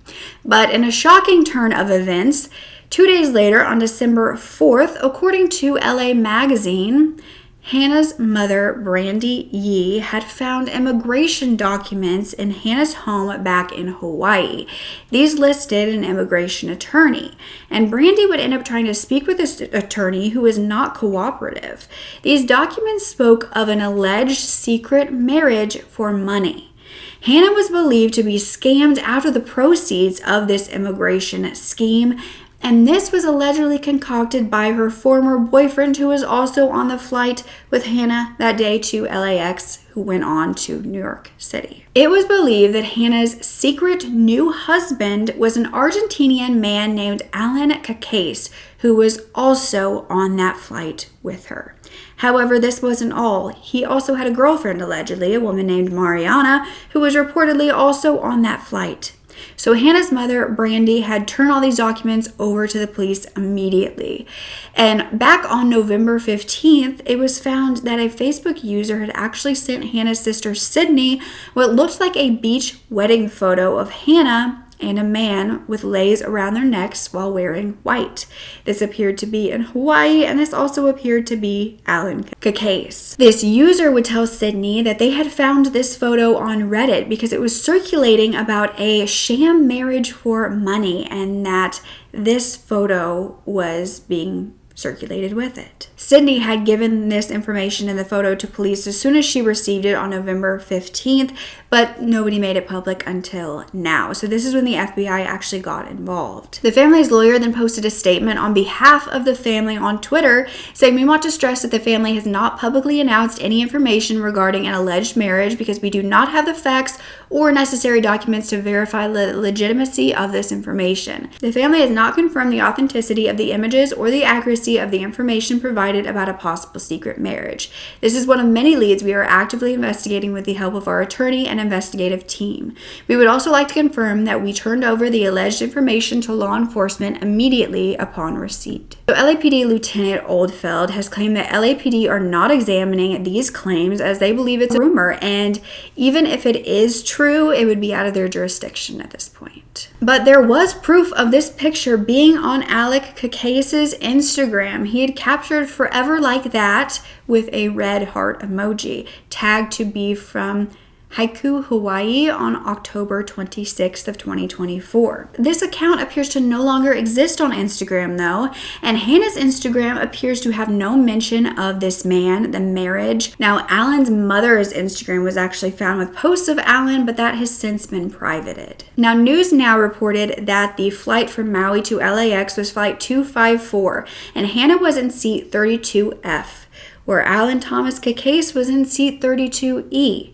But in a shocking turn of events, 2 days later, on December 4th, according to LA Magazine, Hannah's mother, Brandy Yee, had found immigration documents in Hannah's home back in Hawaii. These listed an immigration attorney, and Brandy would end up trying to speak with this attorney who was not cooperative. These documents spoke of an alleged secret marriage for money. Hannah was believed to be scammed out of the proceeds of this immigration scheme, and this was allegedly concocted by her former boyfriend, who was also on the flight with Hannah that day to LAX, who went on to New York City. It was believed that Hannah's secret new husband was an Argentinian man named Alan Cacase, who was also on that flight with her. However, this wasn't all. He also had a girlfriend, allegedly, a woman named Mariana, who was reportedly also on that flight. So Hannah's mother, Brandy, had turned all these documents over to the police immediately. And back on November 15th, it was found that a Facebook user had actually sent Hannah's sister, Sydney, what looked like a beach wedding photo of Hannah and a man with leis around their necks while wearing white. This appeared to be in Hawaii, and this also appeared to be Alan Cacase. This user would tell Sydney that they had found this photo on Reddit because it was circulating about a sham marriage for money, and that this photo was being circulated with it. Sydney had given this information in the photo to police as soon as she received it on November 15th, but nobody made it public until now. So this is when the FBI actually got involved. The family's lawyer then posted a statement on behalf of the family on Twitter saying, "We want to stress that the family has not publicly announced any information regarding an alleged marriage because we do not have the facts or necessary documents to verify the legitimacy of this information. The family has not confirmed the authenticity of the images or the accuracy accuracy of the information provided about a possible secret marriage. This is one of many leads we are actively investigating with the help of our attorney and investigative team. We would also like to confirm that we turned over the alleged information to law enforcement immediately upon receipt. So LAPD Lieutenant Oldfield has claimed that LAPD are not examining these claims as they believe it's a rumor, and even if it is true, it would be out of their jurisdiction at this point. But there was proof of this picture being on Alec Cacase's Instagram. He had captured "Forever Like That" with a red heart emoji, tagged to be from Haiku, Hawaii on October 26th of 2024. This account appears to no longer exist on Instagram though, and Hannah's Instagram appears to have no mention of this man, the marriage. Now, Alan's mother's Instagram was actually found with posts of Alan, but that has since been privated. Now, News Now reported that the flight from Maui to LAX was flight 254, and Hannah was in seat 32F, where Alan Thomas Cacase was in seat 32E.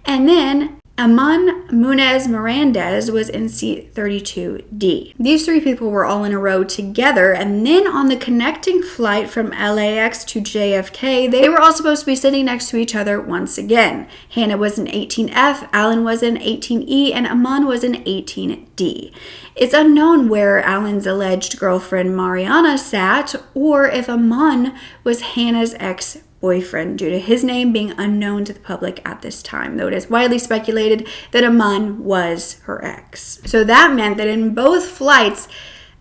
And then Aman Munez Mirandez was in seat 32D. These three people were all in a row together, and then on the connecting flight from LAX to JFK, they were all supposed to be sitting next to each other once again. Hannah was in 18F, Alan was in 18E, and Aman was in 18D. It's unknown where Alan's alleged girlfriend Mariana sat, or if Aman was Hannah's ex-boyfriend, due to his name being unknown to the public at this time, though it is widely speculated that Aman was her ex. So that meant that in both flights,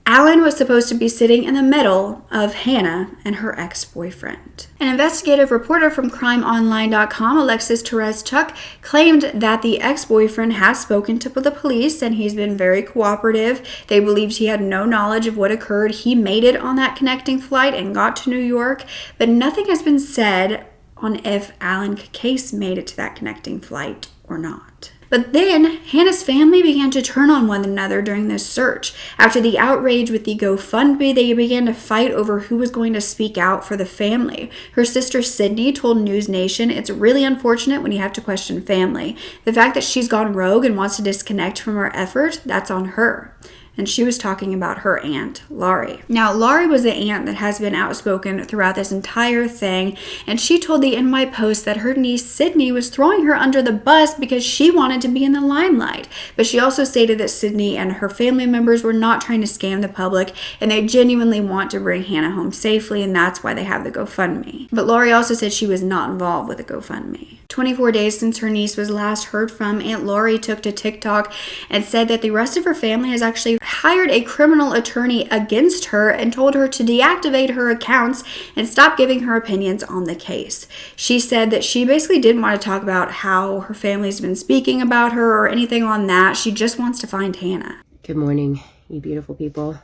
Alan was supposed to be sitting in the middle of Hannah and her ex-boyfriend. An investigative reporter from crimeonline.com, Alexis Terez-Chuck, claimed that the ex-boyfriend has spoken to the police and he's been very cooperative. They believed he had no knowledge of what occurred. He made it on that connecting flight and got to New York, but nothing has been said on if Alan Cacase made it to that connecting flight or not. But then Hannah's family began to turn on one another during this search. After the outrage with the GoFundMe, they began to fight over who was going to speak out for the family. Her sister Sydney told News Nation, "It's really unfortunate when you have to question family. The fact that she's gone rogue and wants to disconnect from our effort, that's on her." And she was talking about her aunt, Laurie. Now, Laurie was the aunt that has been outspoken throughout this entire thing, and she told the NY Post that her niece Sydney was throwing her under the bus because she wanted to be in the limelight. But she also stated that Sydney and her family members were not trying to scam the public, and they genuinely want to bring Hannah home safely, and that's why they have the GoFundMe. But Laurie also said she was not involved with the GoFundMe. 24 days since her niece was last heard from, Aunt Laurie took to TikTok and said that the rest of her family has actually hired a criminal attorney against her and told her to deactivate her accounts and stop giving her opinions on the case. She said that she basically didn't want to talk about how her family's been speaking about her or anything on that. She just wants to find Hannah. Good morning, you beautiful people.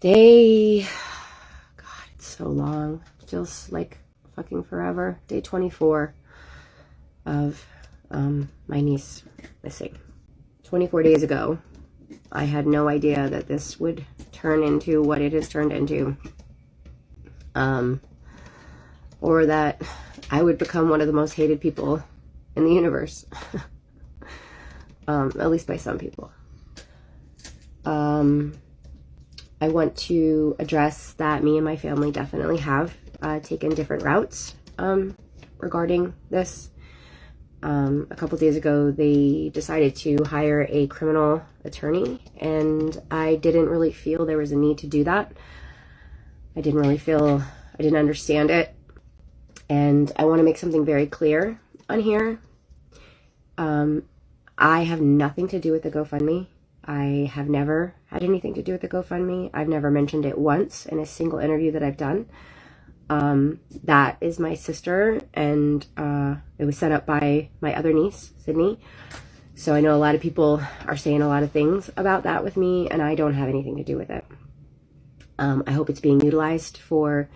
Day, God, it's so long. It feels like fucking forever. Day 24 of my niece missing. 24 days ago, I had no idea that this would turn into what it has turned into, or that I would become one of the most hated people in the universe, at least by some people. I want to address that me and my family definitely have taken different routes regarding this. A couple days ago, they decided to hire a criminal attorney, and I didn't really feel there was a need to do that. I didn't understand it, and I want to make something very clear on here. I have nothing to do with the GoFundMe. I have never had anything to do with the GoFundMe. I've never mentioned it once in a single interview that I've done. That is my sister, and it was set up by my other niece, Sydney. So I know a lot of people are saying a lot of things about that with me, and I don't have anything to do with it. I hope it's being utilized for,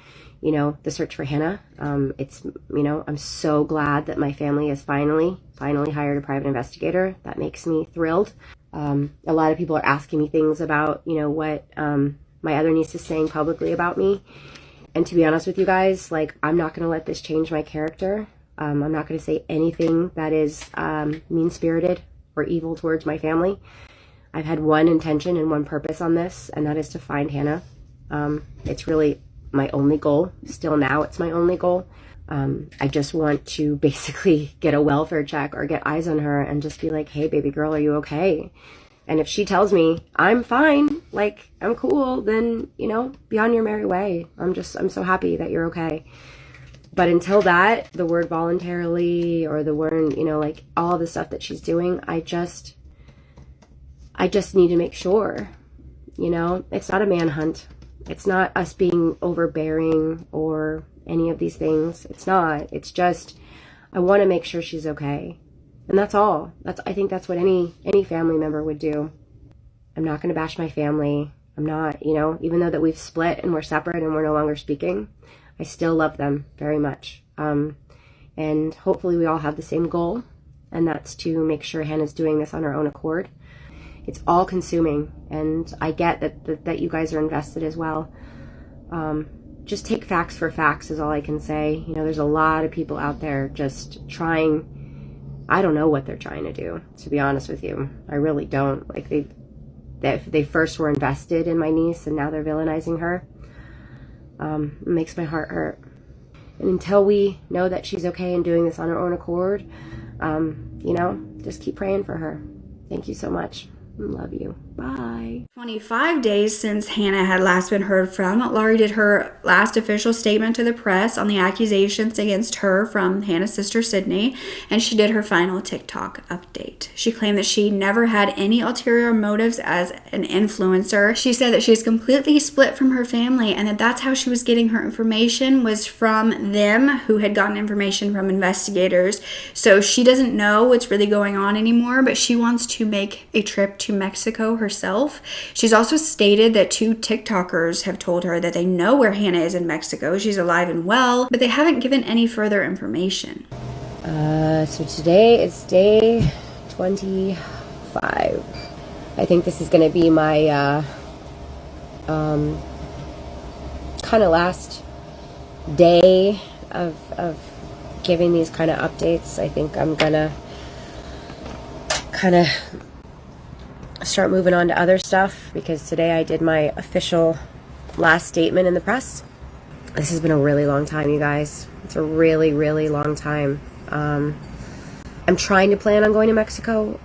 the search for Hannah. I'm so glad that my family has finally hired a private investigator. That makes me thrilled. A lot of people are asking me things about, what my other niece is saying publicly about me. And to be honest with you guys, I'm not going to let this change my character. I'm not going to say anything that is mean-spirited or evil towards my family. I've had one intention and one purpose on this, and that is to find Hannah. It's really my only goal. Still now, it's my only goal. I just want to basically get a welfare check or get eyes on her and just be like, hey, baby girl, are you okay? And if she tells me I'm fine, like I'm cool, then, you know, be on your merry way. I'm so happy that you're okay. But until that, the word voluntarily or the word, you know, like all the stuff that she's doing, I just need to make sure, you know, it's not a manhunt. It's not us being overbearing or any of these things. It's not. It's just, I want to make sure she's okay. And that's all. I think that's what any family member would do. I'm not going to bash my family. I'm not, you know, even though that we've split and we're separate and we're no longer speaking, I still love them very much. And hopefully we all have the same goal, and that's to make sure Hannah's doing this on her own accord. It's all consuming, and I get that you guys are invested as well. Just take facts for facts is all I can say. You know, there's a lot of people out there just trying. I don't know what they're trying to do, to be honest with you. I really don't. Like, they first were invested in my niece, and now they're villainizing her. It makes my heart hurt. And until we know that she's okay and doing this on her own accord, you know, just keep praying for her. Thank you so much. Love you. Bye. 25 days since Hannah had last been heard from, Laurie did her last official statement to the press on the accusations against her from Hannah's sister Sydney, and she did her final TikTok update. She claimed that she never had any ulterior motives as an influencer. She said that she's completely split from her family and that that's how she was getting her information, was from them who had gotten information from investigators. So she doesn't know what's really going on anymore, but she wants to make a trip to Mexico herself. She's also stated that 2 TikTokers have told her that they know where Hannah is in Mexico. She's alive and well, but they haven't given any further information. So today is day 25. I think this is going to be my kind of last day of giving these kind of updates. I think I'm going to kind of start moving on to other stuff, because today I did my official last statement in the press. This has been a really long time, you guys. It's a really, really long time. I'm trying to plan on going to Mexico.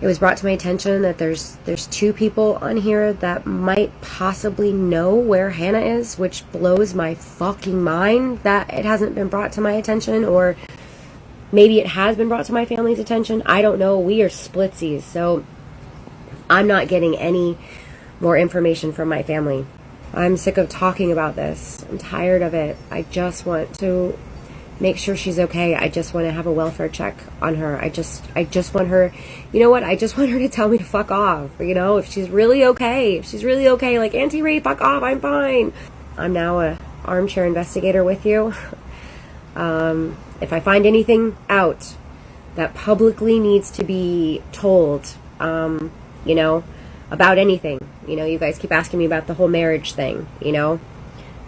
It was brought to my attention that there's 2 people on here that might possibly know where Hannah is, which blows my fucking mind that it hasn't been brought to my attention, or maybe it has been brought to my family's attention. I don't know. We are splitsies, so I'm not getting any more information from my family. I'm sick of talking about this. I'm tired of it. I just want to make sure she's okay. I just want to have a welfare check on her. I just want her, you know what? I just want her to tell me to fuck off. You know, if she's really okay, like, Auntie Ray, fuck off, I'm fine. I'm now a armchair investigator with you. If I find anything out that publicly needs to be told, you know, about anything. You know, you guys keep asking me about the whole marriage thing, you know.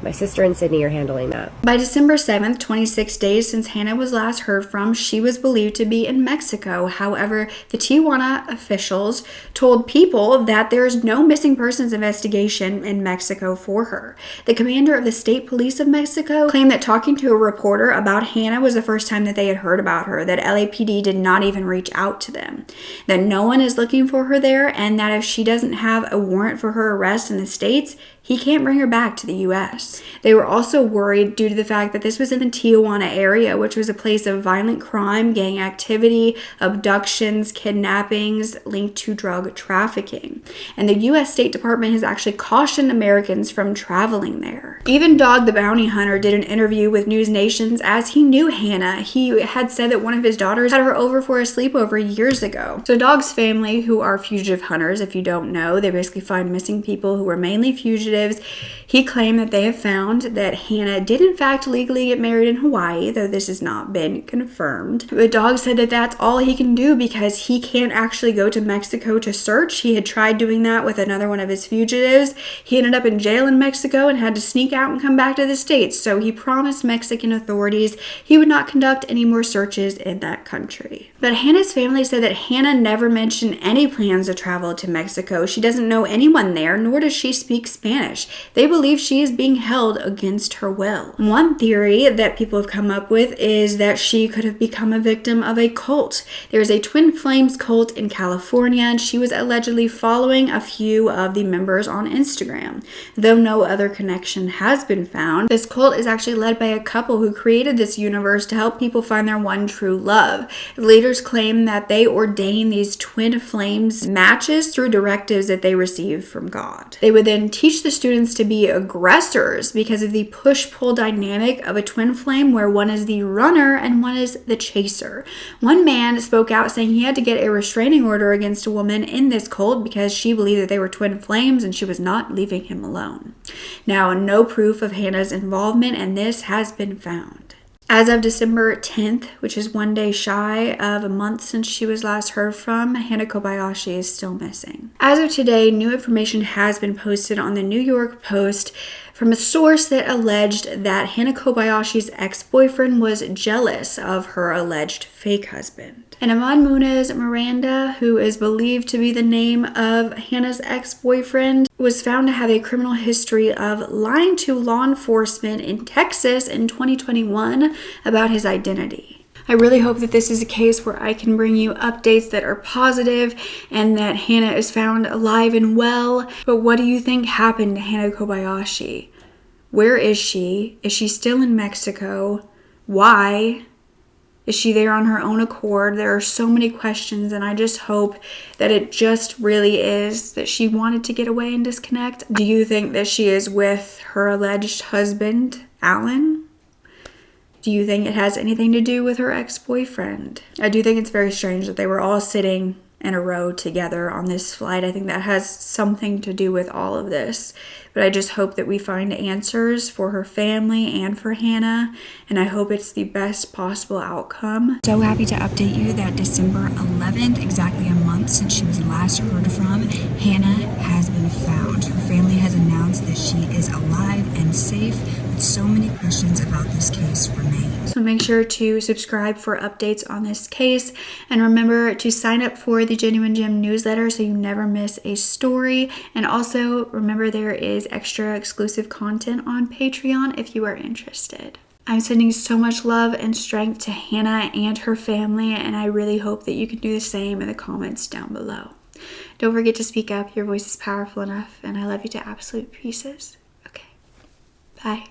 My sister and Sydney are handling that. By December 7th, 26 days since Hannah was last heard from, she was believed to be in Mexico. However, the Tijuana officials told people that there is no missing persons investigation in Mexico for her. The commander of the state police of Mexico claimed that talking to a reporter about Hannah was the first time that they had heard about her, that LAPD did not even reach out to them, that no one is looking for her there, and that if she doesn't have a warrant for her arrest in the States, he can't bring her back to the U.S. They were also worried due to the fact that this was in the Tijuana area, which was a place of violent crime, gang activity, abductions, kidnappings linked to drug trafficking. And the U.S. State Department has actually cautioned Americans from traveling there. Even Dog the Bounty Hunter did an interview with News Nations as he knew Hannah. He had said that one of his daughters had her over for a sleepover years ago. So Dog's family, who are fugitive hunters, if you don't know, they basically find missing people who are mainly fugitives. He claimed that they have found that Hannah did in fact legally get married in Hawaii, though this has not been confirmed. But Dog said that that's all he can do because he can't actually go to Mexico to search. He had tried doing that with another one of his fugitives. He ended up in jail in Mexico and had to sneak out and come back to the States. So he promised Mexican authorities he would not conduct any more searches in that country. But Hannah's family said that Hannah never mentioned any plans to travel to Mexico. She doesn't know anyone there, nor does she speak Spanish. vanish. They believe she is being held against her will. One theory that people have come up with is that she could have become a victim of a cult. There's a twin flames cult in California, and she was allegedly following a few of the members on Instagram. Though no other connection has been found, this cult is actually led by a couple who created this universe to help people find their one true love. Leaders claim that they ordain these twin flames matches through directives that they receive from God. They would then teach the students to be aggressors because of the push-pull dynamic of a twin flame, where one is the runner and one is the chaser. One man spoke out saying he had to get a restraining order against a woman in this cult because she believed that they were twin flames and she was not leaving him alone. Now, no proof of Hannah's involvement in this has been found. As of December 10th, which is one day shy of a month since she was last heard from, Hannah Kobayashi is still missing. As of today, new information has been posted on the New York Post from a source that alleged that Hannah Kobayashi's ex-boyfriend was jealous of her alleged fake husband. And Amon Munez Miranda, who is believed to be the name of Hannah's ex-boyfriend, was found to have a criminal history of lying to law enforcement in Texas in 2021 about his identity. I really hope that this is a case where I can bring you updates that are positive and that Hannah is found alive and well. But what do you think happened to Hannah Kobayashi? Where is she? Is she still in Mexico? Why? Is she there on her own accord? There are so many questions, and I just hope that it just really is that she wanted to get away and disconnect. Do you think that she is with her alleged husband, Alan? Do you think it has anything to do with her ex-boyfriend? I do think it's very strange that they were all sitting in a row together on this flight. I think that has something to do with all of this. But I just hope that we find answers for her family and for Hannah, and I hope it's the best possible outcome. So happy to update you that December 11th, exactly a month since she was last heard from, Hannah has been found. Her family has announced that she is alive and safe, but so many questions about this case remain. So make sure to subscribe for updates on this case, and remember to sign up for the Genuine Gem newsletter so you never miss a story. And also remember, there is extra exclusive content on Patreon if you are interested. I'm sending so much love and strength to Hannah and her family, and I really hope that you can do the same in the comments down below. Don't forget to speak up. Your voice is powerful enough, and I love you to absolute pieces. Okay, bye.